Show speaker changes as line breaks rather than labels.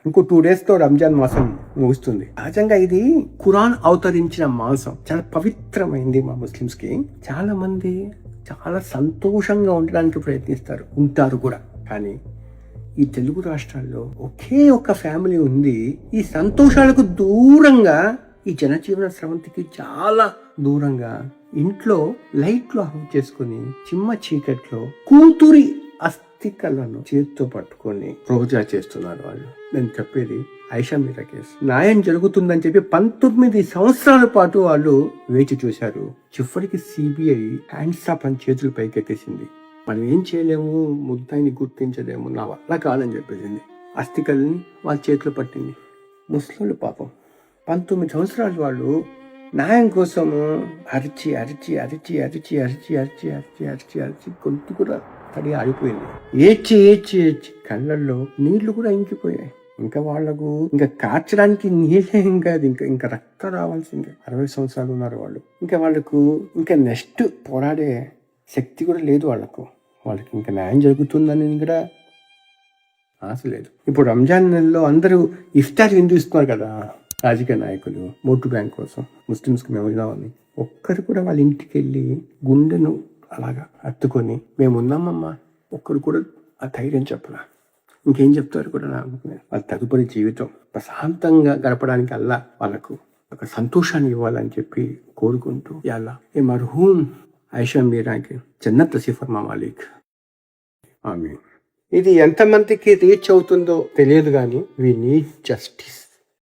ఇంకో 2 days తో రంజాన్ మాసం ముగుస్తుంది. సహజంగా ఇది ఖురాన్ అవతరించిన మాసం, చాలా పవిత్రమైంది మా ముస్లిమ్స్ కి. చాలా మంది చాలా సంతోషంగా ఉండడానికి ప్రయత్నిస్తారు, ఉంటారు కూడా. కానీ ఈ తెలుగు రాష్ట్రాల్లో ఒకే ఒక ఫ్యామిలీ ఉంది, ఈ సంతోషాలకు దూరంగా, ఈ జనజీవన స్రవంతికి చాలా దూరంగా ఇంట్లో లైట్లు ఆఫ్ చేసుకుని చిమ్మ చీకట్లో కూతురి అస్థికలను చేతితో పట్టుకొని రోజా చేస్తున్నారు వాళ్ళు. నేను చెప్పేది ఆయిషా మీరా కేసు. న్యాయం జరుగుతుందని చెప్పి 19 సంవత్సరాల పాటు వాళ్ళు వేచి చూశారు. చివరికి సిబిఐ హ్యాండ్స్ ఆఫ్ అని చేతులు పైకెత్తేసింది. మనం ఏం చేయలేము, ముద్దాయిని గుర్తించలేము, నా వల్ల కాదని చెప్పేసింది. అస్థికల్ని వాళ్ళ చేతిలో పట్టింది. ముస్లింలు పాపం 19 సంవత్సరాలు వాళ్ళు న్యాయం కోసము అరిచి అరిచి అరిచి అరిచి అరిచి అరిచి అరిచి అరిచి అరిచి గొంతు కూడా తడి ఆడిపోయింది. ఏడ్చి ఏడ్చి ఏడ్చి కళ్ళల్లో నీళ్లు కూడా ఇంకిపోయాయి. ఇంకా వాళ్లకు ఇంకా కార్చడానికి నీళ్ళే కాదు, ఇంకా రక్తం రావాల్సిందే. 60 సంవత్సరాలు ఉన్నారు వాళ్ళు. ఇంకా వాళ్ళకు ఇంకా నెక్స్ట్ పోరాడే శక్తి కూడా లేదు వాళ్ళకి ఇంకా న్యాయం జరుగుతుందని కూడా ఆశ లేదు. ఇప్పుడు రంజాన్ నెలలో అందరూ ఇఫ్తార్ ఎందుకు ఇస్తున్నారు కదా, రాజకీయ నాయకులు ఓటు బ్యాంక్ కోసం, ముస్లిమ్స్కి మేము ఉన్నామని. ఒక్కరు కూడా వాళ్ళ ఇంటికి వెళ్ళి గుండెను అలాగా హత్తుకొని మేము ఉన్నామమ్మా ఒక్కరు కూడా ఆ ధైర్యం చెప్పరా. ఇంకేం చెప్తారు కూడా నాకు. వాళ్ళ తదుపరి జీవితం ప్రశాంతంగా గడపడానికి అల్లా వాళ్ళకు ఒక సంతోషాన్ని ఇవ్వాలని చెప్పి కోరుకుంటూ అల్లా ఏ మర్హూమ్ ఆయిషా మీరాకి జన్నత్ నసీబ్ ఫర్మా మాలిక్. ఆమీన్. ఇది ఎంతమందికి రీచ్ అవుతుందో తెలియదు కానీ వీ నీడ్ జస్టిస్.